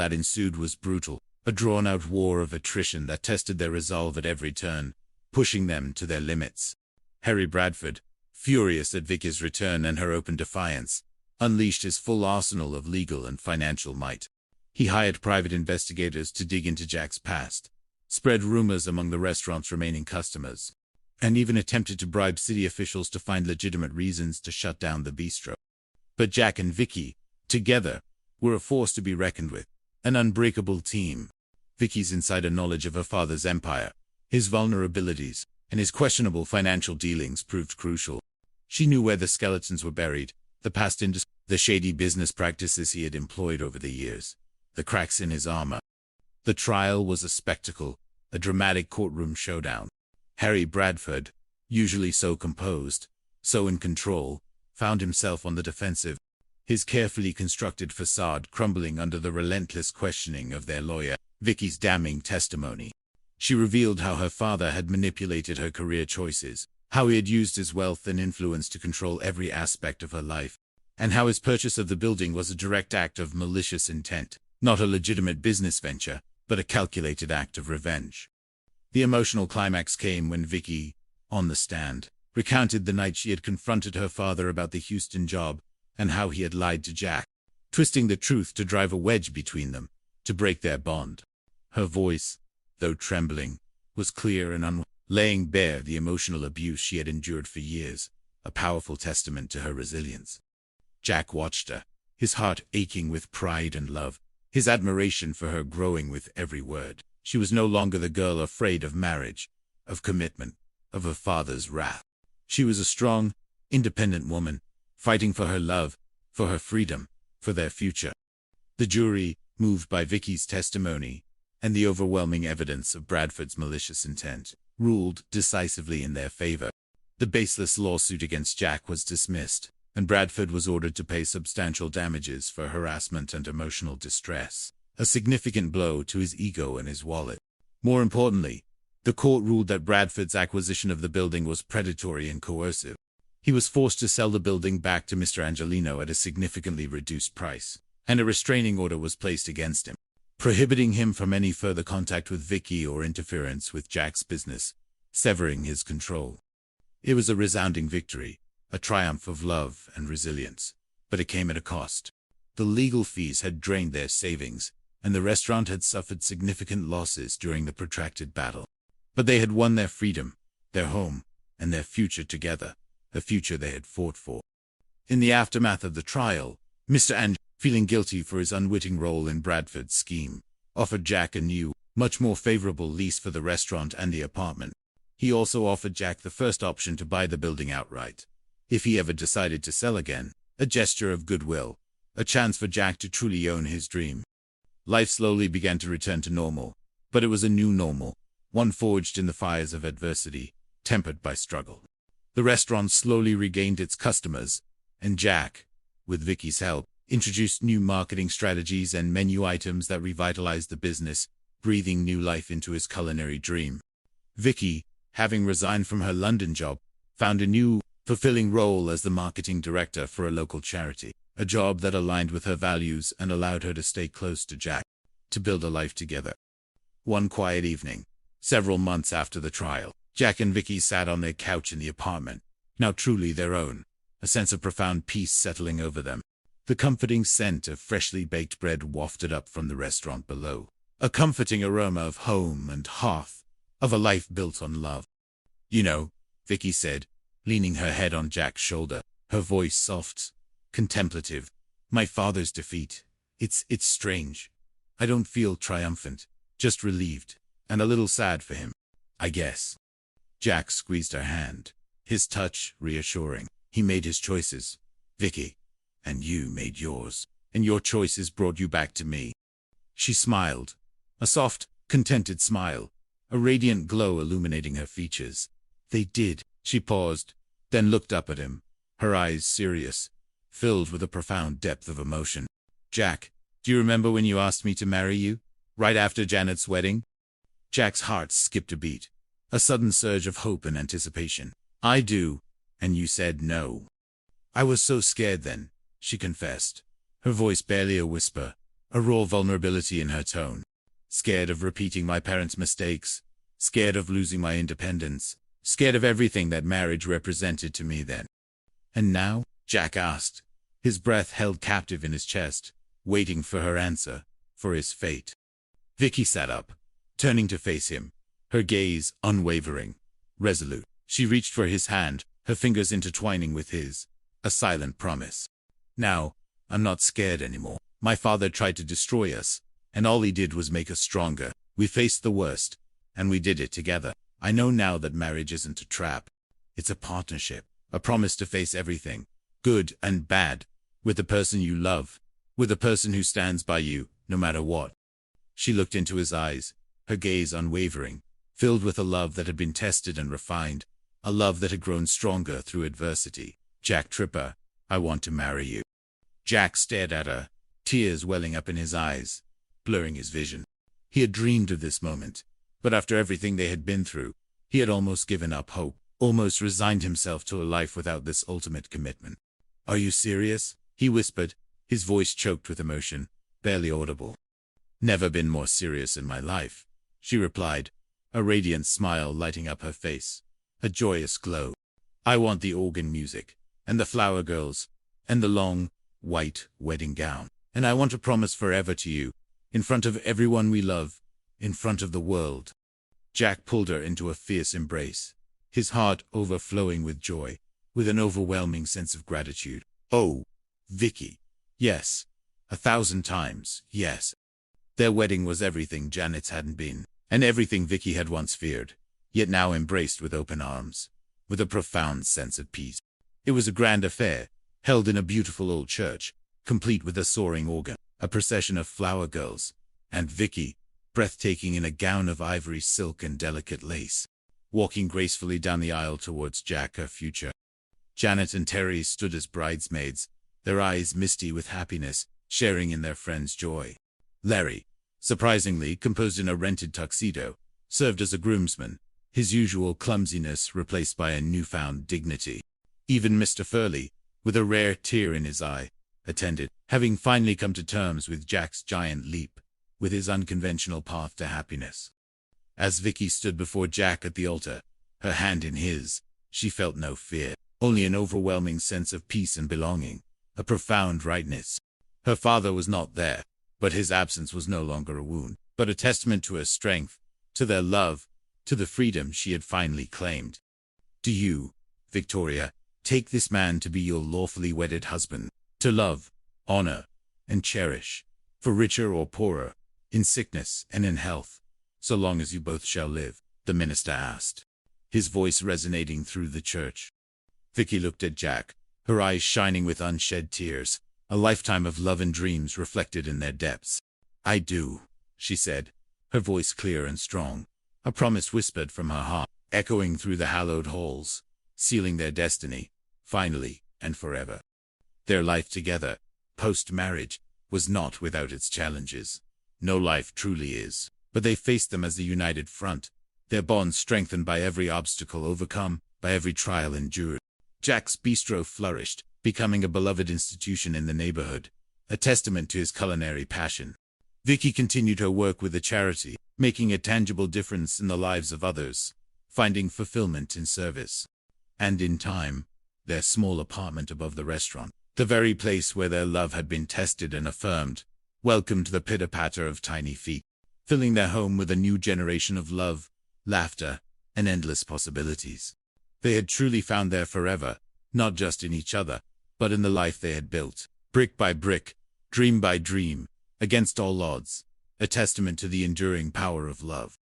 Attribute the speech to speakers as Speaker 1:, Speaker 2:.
Speaker 1: that ensued was brutal, a drawn-out war of attrition that tested their resolve at every turn, pushing them to their limits. Harry Bradford, furious at Vicky's return and her open defiance, unleashed his full arsenal of legal and financial might. He hired private investigators to dig into Jack's past, spread rumors among the restaurant's remaining customers, and even attempted to bribe city officials to find legitimate reasons to shut down the bistro. But Jack and Vicky, together, were a force to be reckoned with, an unbreakable team. Vicky's insider knowledge of her father's empire, his vulnerabilities, and his questionable financial dealings proved crucial. She knew where the skeletons were buried, the past industry, the shady business practices he had employed over the years, the cracks in his armor. The trial was a spectacle, a dramatic courtroom showdown. Harry Bradford, usually so composed, so in control, found himself on the defensive, his carefully constructed facade crumbling under the relentless questioning of their lawyer, Vicky's damning testimony. She revealed how her father had manipulated her career choices, how he had used his wealth and influence to control every aspect of her life, and how his purchase of the building was a direct act of malicious intent, not a legitimate business venture, but a calculated act of revenge. The emotional climax came when Vicky, on the stand, recounted the night she had confronted her father about the Houston job and how he had lied to Jack, twisting the truth to drive a wedge between them, to break their bond. Her voice, though trembling, was clear and laying bare the emotional abuse she had endured for years, a powerful testament to her resilience. Jack watched her, his heart aching with pride and love, his admiration for her growing with every word. She was no longer the girl afraid of marriage, of commitment, of her father's wrath. She was a strong, independent woman, fighting for her love, for her freedom, for their future. The jury, moved by Vicky's testimony and the overwhelming evidence of Bradford's malicious intent, ruled decisively in their favor. The baseless lawsuit against Jack was dismissed, and Bradford was ordered to pay substantial damages for harassment and emotional distress, a significant blow to his ego and his wallet. More importantly, the court ruled that Bradford's acquisition of the building was predatory and coercive. He was forced to sell the building back to Mr. Angelino at a significantly reduced price, and a restraining order was placed against him, prohibiting him from any further contact with Vicky or interference with Jack's business, severing his control. It was a resounding victory, a triumph of love and resilience, but it came at a cost. The legal fees had drained their savings, and the restaurant had suffered significant losses during the protracted battle. But they had won their freedom, their home, and their future together, a future they had fought for. In the aftermath of the trial, Mr. Ang, feeling guilty for his unwitting role in Bradford's scheme, offered Jack a new, much more favorable lease for the restaurant and the apartment. He also offered Jack the first option to buy the building outright, if he ever decided to sell again, a gesture of goodwill, a chance for Jack to truly own his dream. Life slowly began to return to normal, but it was a new normal, one forged in the fires of adversity, tempered by struggle. The restaurant slowly regained its customers, and Jack, with Vicky's help, introduced new marketing strategies and menu items that revitalized the business, breathing new life into his culinary dream. Vicky, having resigned from her London job, found a new, fulfilling role as the marketing director for a local charity, a job that aligned with her values and allowed her to stay close to Jack, to build a life together. One quiet evening, several months after the trial, Jack and Vicky sat on their couch in the apartment, now truly their own, a sense of profound peace settling over them. The comforting scent of freshly baked bread wafted up from the restaurant below, a comforting aroma of home and hearth, of a life built on love. "You know," Vicky said, leaning her head on Jack's shoulder, her voice soft, contemplative, "my father's defeat, it's strange. I don't feel triumphant, just relieved, and a little sad for him, I guess." Jack squeezed her hand, his touch reassuring. "He made his choices, Vicky, and you made yours, and your choices brought you back to me." She smiled, a soft, contented smile, a radiant glow illuminating her features. "They did." She paused, then looked up at him, her eyes serious, filled with a profound depth of emotion. "Jack, do you remember when you asked me to marry you, right after Janet's wedding?" Jack's heart skipped a beat, a sudden surge of hope and anticipation. "I do, and you said no." "I was so scared then," she confessed, her voice barely a whisper, a raw vulnerability in her tone. Scared of repeating my parents' mistakes, scared of losing my independence, scared of everything that marriage represented to me then. And now? Jack asked, his breath held captive in his chest, waiting for her answer, for his fate. Vicky sat up, turning to face him, her gaze unwavering, resolute. She reached for his hand, her fingers intertwining with his, a silent promise. Now, I'm not scared anymore. My father tried to destroy us, and all he did was make us stronger. We faced the worst, and we did it together. I know now that marriage isn't a trap. It's a partnership, a promise to face everything, good and bad, with the person you love, with the person who stands by you, no matter what. She looked into his eyes, her gaze unwavering, filled with a love that had been tested and refined, a love that had grown stronger through adversity. Jack Tripper, I want to marry you. Jack stared at her, tears welling up in his eyes, blurring his vision. He had dreamed of this moment, but after everything they had been through, he had almost given up hope, almost resigned himself to a life without this ultimate commitment. Are you serious? He whispered, his voice choked with emotion, barely audible. Never been more serious in my life, she replied, a radiant smile lighting up her face, a joyous glow. I want the organ music, and the flower girls, and the long, white wedding gown. And I want to promise forever to you, in front of everyone we love, in front of the world. Jack pulled her into a fierce embrace, his heart overflowing with joy, with an overwhelming sense of gratitude. Oh, Vicky. Yes. 1,000 times, yes. Their wedding was everything Janet's hadn't been, and everything Vicky had once feared, yet now embraced with open arms, with a profound sense of peace. It was a grand affair, held in a beautiful old church, complete with a soaring organ, a procession of flower girls, and Vicky, breathtaking in a gown of ivory silk and delicate lace, walking gracefully down the aisle towards Jack, her future. Janet and Terry stood as bridesmaids, their eyes misty with happiness, sharing in their friend's joy. Larry, surprisingly composed in a rented tuxedo, served as a groomsman, his usual clumsiness replaced by a newfound dignity. Even Mr. Furley, with a rare tear in his eye, attended, having finally come to terms with Jack's giant leap, with his unconventional path to happiness. As Vicky stood before Jack at the altar, her hand in his, she felt no fear, only an overwhelming sense of peace and belonging, a profound rightness. Her father was not there, but his absence was no longer a wound, but a testament to her strength, to their love, to the freedom she had finally claimed. Do you, Victoria, take this man to be your lawfully wedded husband, to love, honor, and cherish, for richer or poorer, in sickness and in health, so long as you both shall live? The minister asked, his voice resonating through the church. Vicky looked at Jack, her eyes shining with unshed tears, a lifetime of love and dreams reflected in their depths. I do, she said, her voice clear and strong, a promise whispered from her heart, echoing through the hallowed halls, sealing their destiny, finally and forever. Their life together, post-marriage, was not without its challenges. No life truly is, but they faced them as a united front, their bonds strengthened by every obstacle overcome, by every trial endured. Jack's bistro flourished, becoming a beloved institution in the neighborhood, a testament to his culinary passion. Vicky continued her work with the charity, making a tangible difference in the lives of others, finding fulfillment in service. And in time, their small apartment above the restaurant, the very place where their love had been tested and affirmed, welcomed the pitter-patter of tiny feet, filling their home with a new generation of love, laughter, and endless possibilities. They had truly found their forever, not just in each other, but in the life they had built, brick by brick, dream by dream, against all odds, a testament to the enduring power of love.